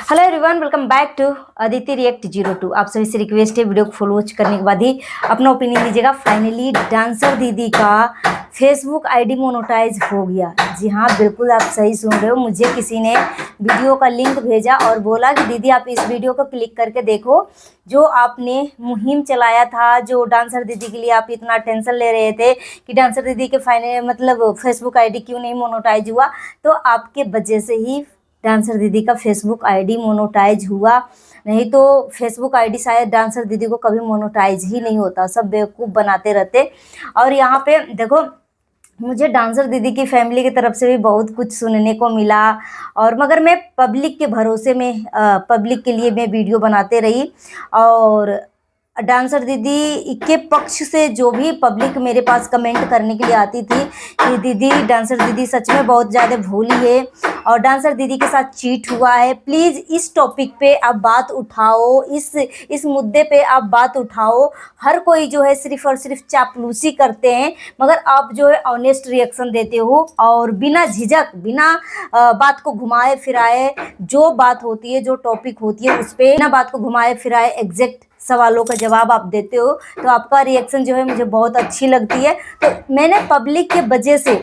Hello everyone, welcome back to Aditi React 02। आप सभी से रिक्वेस्ट है वीडियो को फॉलो करने के बाद ही अपना ओपिनियन दीजिएगा। फाइनली डांसर दीदी का फेसबुक आईडी मोनेटाइज हो गया। जी हाँ, बिल्कुल आप सही सुन रहे हो। मुझे किसी ने वीडियो का लिंक भेजा और बोला कि दीदी आप इस वीडियो को क्लिक करके देखो, जो आपने मुहिम चलाया था, जो डांसर दीदी के लिए आप इतना टेंशन ले रहे थे कि डांसर दीदी के फाइनल मतलब फेसबुक आईडी क्यों नहीं मोनेटाइज हुआ, तो आपके वजह से ही डांसर दीदी का फेसबुक आईडी मोनेटाइज हुआ। नहीं तो फेसबुक आईडी शायद डांसर दीदी को कभी मोनेटाइज ही नहीं होता। सब बेवकूफ़ बनाते रहते। और यहाँ पे देखो, मुझे डांसर दीदी की फैमिली की तरफ से भी बहुत कुछ सुनने को मिला, और मगर मैं पब्लिक के भरोसे में पब्लिक के लिए मैं वीडियो बनाते रही। और डांसर दीदी के पक्ष से जो भी पब्लिक मेरे पास कमेंट करने के लिए आती थी कि दीदी डांसर दीदी सच में बहुत ज़्यादा भोली है और डांसर दीदी के साथ चीट हुआ है, प्लीज़ इस टॉपिक पे आप बात उठाओ, इस मुद्दे पे आप बात उठाओ। हर कोई जो है सिर्फ और सिर्फ चापलूसी करते हैं, मगर आप जो है ऑनेस्ट रिएक्शन देते हो और बिना झिझक, बिना बात को घुमाए फिराए, जो बात होती है, जो टॉपिक होती है, उस पर बिना बात को घुमाए फिराए एग्जैक्ट सवालों का जवाब आप देते हो। तो आपका रिएक्शन जो है मुझे बहुत अच्छी लगती है। तो मैंने पब्लिक के वजह से,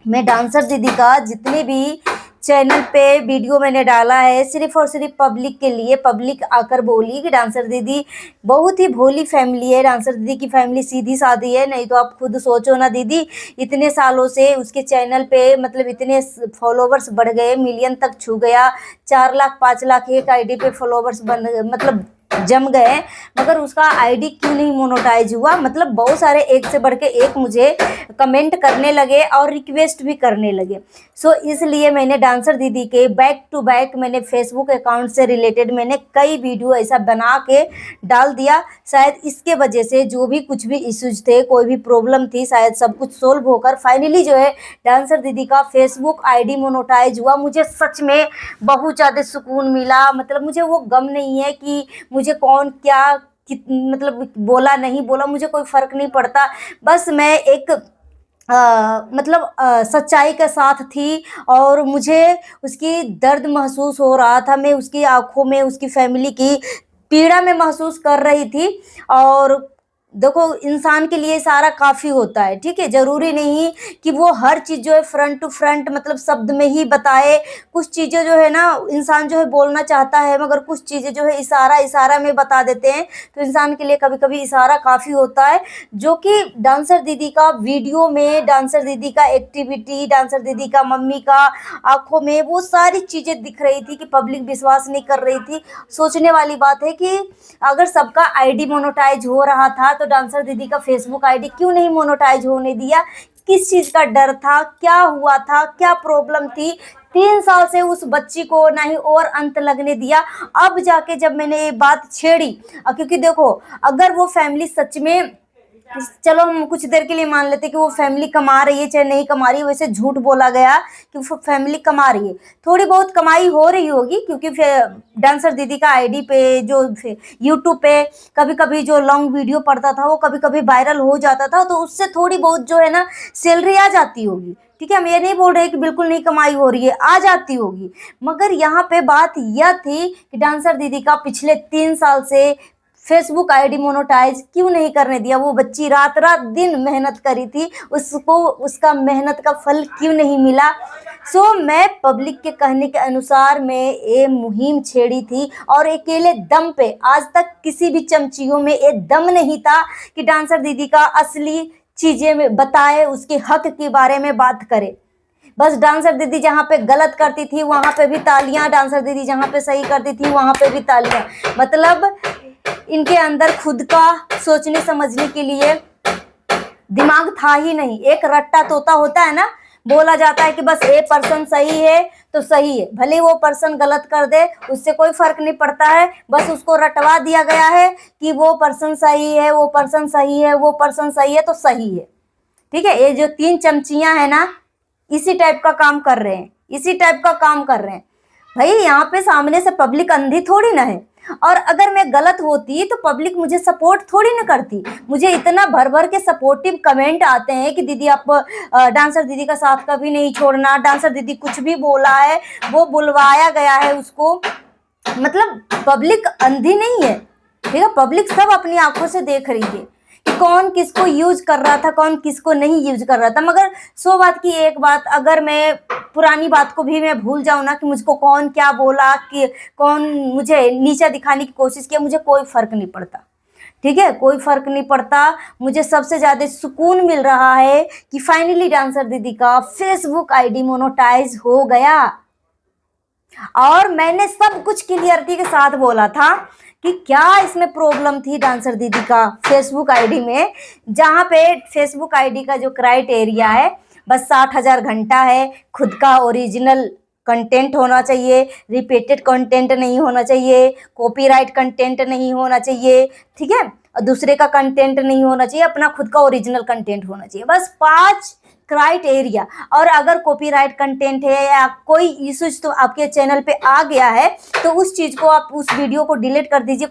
मैं डांसर दीदी का जितने भी चैनल पे वीडियो मैंने डाला है, सिर्फ और सिर्फ पब्लिक के लिए। पब्लिक आकर बोली कि डांसर दीदी बहुत ही भोली फैमिली है, डांसर दीदी की फैमिली सीधी सादी है। नहीं तो आप खुद सोचो ना दीदी, इतने सालों से उसके चैनल पे मतलब इतने फॉलोवर्स बढ़ गए, मिलियन तक छू गया, 4 लाख 5 लाख एक आईडी पे फॉलोवर्स बन मतलब जम गए, मगर उसका आईडी क्यों नहीं मोनेटाइज हुआ। मतलब बहुत सारे एक से बढ़ के एक मुझे कमेंट करने लगे और रिक्वेस्ट भी करने लगे। सो इसलिए मैंने डांसर दीदी के बैक टू बैक मैंने फेसबुक अकाउंट से रिलेटेड मैंने कई वीडियो ऐसा बना के डाल दिया। शायद इसके वजह से जो भी कुछ भी इश्यूज थे, कोई भी प्रॉब्लम थी, शायद सब कुछ सोल्व होकर फाइनली जो है डांसर दीदी का फेसबुक आईडी मोनेटाइज हुआ। मुझे सच में बहुत ज़्यादा सुकून मिला। मतलब मुझे वो गम नहीं है कि मुझे कौन क्या मतलब बोला नहीं बोला, मुझे कोई फर्क नहीं पड़ता। बस मैं एक सच्चाई के साथ थी और मुझे उसकी दर्द महसूस हो रहा था। मैं उसकी आंखों में उसकी फैमिली की पीड़ा में महसूस कर रही थी। और देखो, इंसान के लिए सारा काफ़ी होता है, ठीक है। ज़रूरी नहीं कि वो हर चीज़ जो है फ्रंट टू फ्रंट मतलब शब्द में ही बताए। कुछ चीज़ें जो है ना इंसान जो है बोलना चाहता है, मगर कुछ चीज़ें जो है इशारा इशारा में बता देते हैं। तो इंसान के लिए कभी कभी इशारा काफ़ी होता है, जो कि डांसर दीदी का वीडियो में, डांसर दीदी का एक्टिविटी, डांसर दीदी का मम्मी का आंखों में वो सारी चीज़ें दिख रही थी कि पब्लिक विश्वास नहीं कर रही थी। सोचने वाली बात है कि अगर सबका आईडी मोनेटाइज हो रहा था तो डांसर दीदी का फेसबुक आईडी क्यों नहीं मोनेटाइज होने दिया। किस चीज़ का डर था, क्या हुआ था, क्या प्रॉब्लम थी। 3 साल से उस बच्ची को ना ही और अंत लगने दिया। अब जाके जब मैंने ये बात छेड़ी, क्योंकि देखो, अगर वो फैमिली सच में, चलो हम कुछ देर के लिए मान लेते कि वो फैमिली कमा रही है चाहे नहीं कमा रही है, वैसे झूठ बोला गया कि वो फैमिली कमा रही है, थोड़ी बहुत कमाई हो रही होगी, क्योंकि डांसर दीदी का आईडी पे जो यूट्यूब पे कभी कभी जो लॉन्ग वीडियो पड़ता था वो कभी कभी वायरल हो जाता था, तो उससे थोड़ी बहुत जो है ना सैलरी आ जाती होगी। ठीक है, हम ये नहीं बोल रहे कि बिल्कुल नहीं कमाई हो रही है, आ जाती होगी। मगर यहाँ पे बात यह थी कि डांसर दीदी का पिछले 3 साल से फेसबुक आईडी मोनेटाइज क्यों नहीं करने दिया। वो बच्ची रात रात दिन मेहनत करी थी, उसको उसका मेहनत का फल क्यों नहीं मिला। सो मैं पब्लिक के कहने के अनुसार मैं ये मुहिम छेड़ी थी, और अकेले दम पे आज तक किसी भी चमचियों में ये दम नहीं था कि डांसर दीदी का असली चीज़ें में बताए, उसके हक के बारे में बात करे। बस डांसर दीदी जहाँ पे गलत करती थी वहाँ पे भी तालियां, डांसर दीदी जहाँ पे सही करती थी वहाँ पे भी तालियां। मतलब इनके अंदर खुद का सोचने समझने के लिए दिमाग था ही नहीं। एक रट्टा तोता होता है ना, बोला जाता है कि बस ये पर्सन सही है तो सही है, भले वो पर्सन गलत कर दे उससे कोई फर्क नहीं पड़ता है। बस उसको रटवा दिया गया है कि वो पर्सन सही है, वो पर्सन सही है, वो पर्सन सही है तो सही है। ठीक है, ये जो 3 चमचियां है ना, इसी टाइप का काम कर रहे हैं, इसी टाइप का काम कर रहे हैं। भाई यहाँ पे सामने से पब्लिक अंधी थोड़ी ना है, और अगर मैं गलत होती तो पब्लिक मुझे सपोर्ट थोड़ी ना करती। मुझे इतना भर भर के सपोर्टिव कमेंट आते हैं कि दीदी आप डांसर दीदी का साथ कभी नहीं छोड़ना, डांसर दीदी कुछ भी बोला है वो बुलवाया गया है उसको, मतलब पब्लिक अंधी नहीं है, ठीक है, पब्लिक सब अपनी आंखों से देख रही है कि कौन किसको यूज कर रहा था, कौन किसको नहीं यूज कर रहा था। मगर 100 बात की एक बात, अगर मैं पुरानी बात को भी मैं भूल जाऊं ना कि मुझको कौन क्या बोला, कि कौन मुझे नीचा दिखाने की कोशिश किया, मुझे कोई फर्क नहीं पड़ता, ठीक है, कोई फर्क नहीं पड़ता। मुझे सबसे ज्यादा सुकून मिल रहा है कि फाइनली डांसर दीदी का फेसबुक आईडी मोनेटाइज हो गया। और मैंने सब कुछ क्लियरिटी के साथ बोला था कि क्या इसमें प्रॉब्लम थी डांसर दीदी का फेसबुक आईडी में, जहां पे फेसबुक आईडी का जो क्राइटेरिया है बस 60,000 घंटा है, खुद का ओरिजिनल कंटेंट होना चाहिए, रिपीटेड कंटेंट नहीं होना चाहिए, कॉपीराइट कंटेंट नहीं होना चाहिए, ठीक है, और दूसरे का कंटेंट नहीं होना चाहिए, अपना खुद का ओरिजिनल कंटेंट होना चाहिए, बस 5 क्राइटेरिया। और अगर कॉपीराइट कंटेंट है या कोई इश्यूज तो आपके चैनल पे आ गया है तो उस चीज को आप उस वीडियो को डिलीट कर दीजिए।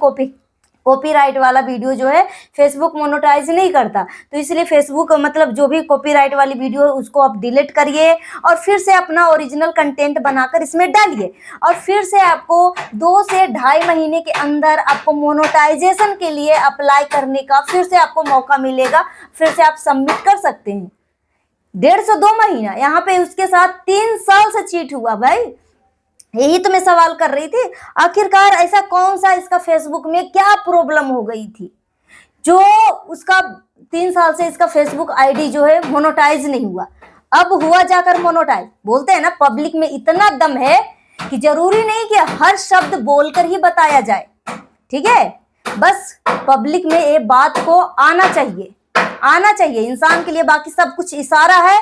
कॉपीराइट वाला वीडियो जो है फेसबुक मोनेटाइज नहीं करता, तो इसलिए फेसबुक मतलब जो भी कॉपीराइट वाली वीडियो है उसको आप डिलीट करिए और फिर से अपना ओरिजिनल कंटेंट बनाकर इसमें डालिए, और फिर से आपको 2 से 2.5 महीने के अंदर आपको मोनेटाइजेशन के लिए अप्लाई करने का फिर से आपको मौका मिलेगा, फिर से आप सबमिट कर सकते हैं। 1.5 से 2 महीना, यहाँ पे उसके साथ 3 साल से चीट हुआ भाई। यही तो मैं सवाल कर रही थी, आखिरकार ऐसा कौन सा इसका फेसबुक में क्या प्रॉब्लम हो गई थी जो उसका 3 साल से इसका फेसबुक आईडी जो है मोनेटाइज नहीं हुआ, अब हुआ जाकर मोनेटाइज। बोलते हैं ना पब्लिक में इतना दम है कि जरूरी नहीं कि हर शब्द बोलकर ही बताया जाए, ठीक है, बस पब्लिक में ये बात को आना चाहिए इंसान के लिए, बाकी सब कुछ इशारा है,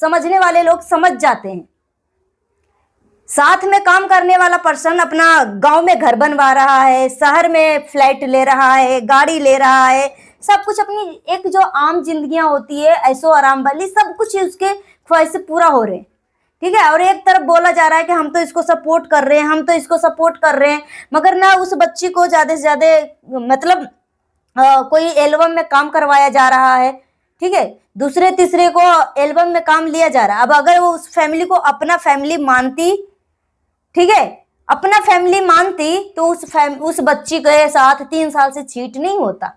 समझने वाले लोग समझ जाते हैं। साथ में काम करने वाला पर्सन अपना गांव में घर बनवा रहा है, शहर में फ्लैट ले रहा है, गाड़ी ले रहा है, सब कुछ अपनी एक जो आम जिंदगियां होती है ऐसो आराम वाली, सब कुछ उसके ख्वाहिश से पूरा हो रहे हैं, ठीक है। और एक तरफ बोला जा रहा है कि हम तो इसको सपोर्ट कर रहे हैं, हम तो इसको सपोर्ट कर रहे हैं, मगर ना उस बच्ची को ज्यादा से ज्यादा मतलब कोई एल्बम में काम करवाया जा रहा है, ठीक है, दूसरे तीसरे को एल्बम में काम लिया जा रहा है। अब अगर वो उस फैमिली को अपना फैमिली मानती, ठीक है, अपना फैमिली मानती तो उस बच्ची के साथ 3 साल से चीट नहीं होता।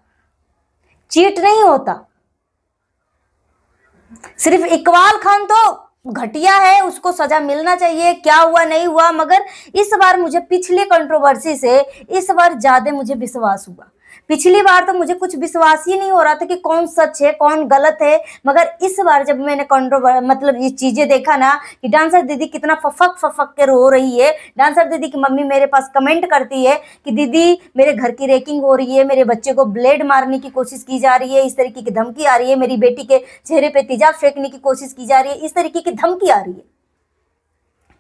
सिर्फ इकबाल खान तो घटिया है, उसको सजा मिलना चाहिए, क्या हुआ नहीं हुआ, मगर इस बार मुझे पिछले कंट्रोवर्सी से इस बार ज्यादा मुझे विश्वास हुआ। पिछली बार तो मुझे कुछ विश्वास ही नहीं हो रहा था कि कौन सच है कौन गलत है, मगर इस बार जब मैंने मतलब ये चीजें देखा ना कि डांसर दीदी कितना फफक के रो रही है, डांसर दीदी की मम्मी मेरे पास कमेंट करती है कि दीदी मेरे घर की रेकिंग हो रही है, मेरे बच्चे को ब्लेड मारने की कोशिश की जा रही है, इस तरीके की धमकी आ रही है, मेरी बेटी के चेहरे पे तेजाब फेंकने की कोशिश की जा रही है, इस तरीके की धमकी आ रही है,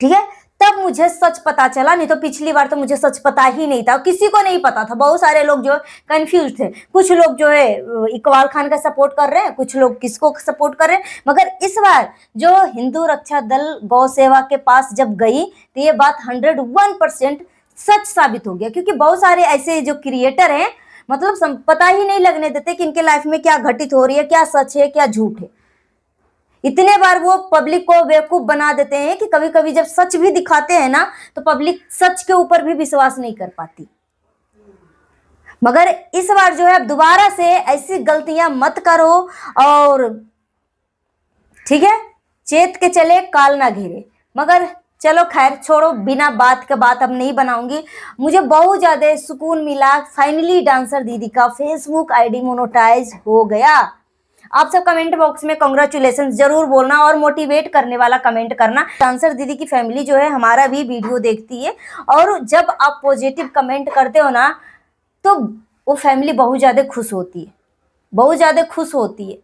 ठीक है, तब मुझे सच पता चला। नहीं तो पिछली बार तो मुझे सच पता ही नहीं था, किसी को नहीं पता था, बहुत सारे लोग जो कंफ्यूज थे, कुछ लोग जो है इकबाल खान का सपोर्ट कर रहे हैं, कुछ लोग किसको सपोर्ट कर रहे हैं, मगर इस बार जो हिंदू रक्षा दल गौ सेवा के पास जब गई तो ये बात 101% सच साबित हो गया, क्योंकि बहुत सारे ऐसे जो क्रिएटर हैं मतलब पता ही नहीं लगने देते कि इनके लाइफ में क्या घटित हो रही है, क्या सच है क्या झूठ है। इतने बार वो पब्लिक को बेवकूफ बना देते हैं कि कभी कभी जब सच भी दिखाते हैं ना तो पब्लिक सच के ऊपर भी विश्वास नहीं कर पाती। मगर इस बार जो है अब दोबारा से ऐसी गलतियां मत करो, और ठीक है, चेत के चले काल ना घेरे। मगर चलो खैर छोड़ो, बिना बात के बात अब नहीं बनाऊंगी। मुझे बहुत ज्यादा सुकून मिला, फाइनली डांसर दीदी का फेसबुक आईडी मोनेटाइज हो गया। आप सब कमेंट बॉक्स में कांग्रेचुलेशन जरूर बोलना और मोटिवेट करने वाला कमेंट करना। डांसर दीदी की फैमिली जो है हमारा भी वीडियो देखती है, और जब आप पॉजिटिव कमेंट करते हो ना तो वो फैमिली बहुत ज्यादा खुश होती है,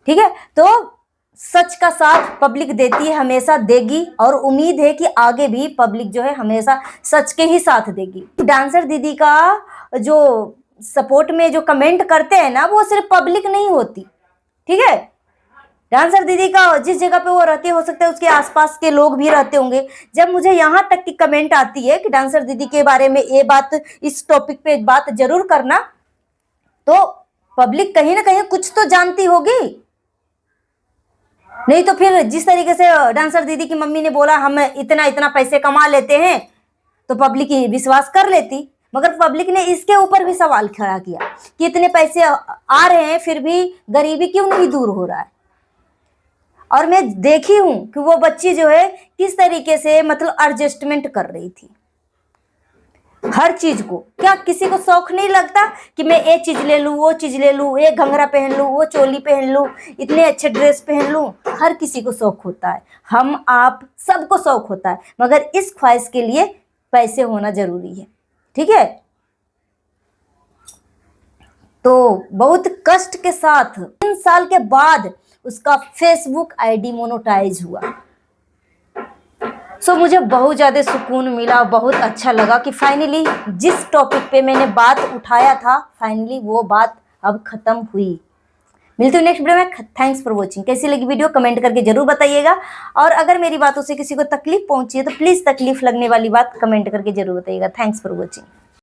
ठीक है। तो सच का साथ पब्लिक देती है, हमेशा देगी, और उम्मीद है कि आगे भी पब्लिक जो है हमेशा सच के ही साथ देगी। डांसर दीदी का जो सपोर्ट में जो कमेंट करते हैं ना वो सिर्फ पब्लिक नहीं होती, ठीक है, डांसर दीदी का जिस जगह पे वो रहते हो सकता है उसके आसपास के लोग भी रहते होंगे। जब मुझे यहाँ तक की कमेंट आती है कि डांसर दीदी के बारे में ये बात, इस टॉपिक पे बात जरूर करना, तो पब्लिक कहीं ना कहीं कुछ तो जानती होगी। नहीं तो फिर जिस तरीके से डांसर दीदी की मम्मी ने बोला हम इतना इतना पैसे कमा लेते हैं, तो पब्लिक विश्वास कर लेती, मगर पब्लिक ने इसके ऊपर भी सवाल खड़ा किया कि इतने पैसे आ रहे हैं फिर भी गरीबी क्यों नहीं दूर हो रहा है। और मैं देखी हूं कि वो बच्ची जो है किस तरीके से मतलब एडजस्टमेंट कर रही थी हर चीज को। क्या किसी को शौक नहीं लगता कि मैं ये चीज ले लूं, वो चीज ले लूं, ये घंघरा पहन लूं, वो चोली पहन लूं, इतने अच्छे ड्रेस पहन लूं। हर किसी को शौक होता है, हम आप सबको शौक होता है, मगर इस ख्वाहिश के लिए पैसे होना जरूरी है। ठीक है, तो बहुत कष्ट के साथ 3 साल के बाद उसका फेसबुक आईडी मोनेटाइज हुआ। सो मुझे बहुत ज़्यादा सुकून मिला, बहुत अच्छा लगा कि फाइनली जिस टॉपिक पे मैंने बात उठाया था फाइनली वो बात अब ख़त्म हुई। मिलती हूँ नेक्स्ट वीडियो में। Thanks for watching. कैसी लगी वीडियो कमेंट करके जरूर बताइएगा, और अगर मेरी बातों से किसी को तकलीफ पहुंची है तो प्लीज़ तकलीफ लगने वाली बात कमेंट करके जरूर बताइएगा। Thanks for watching.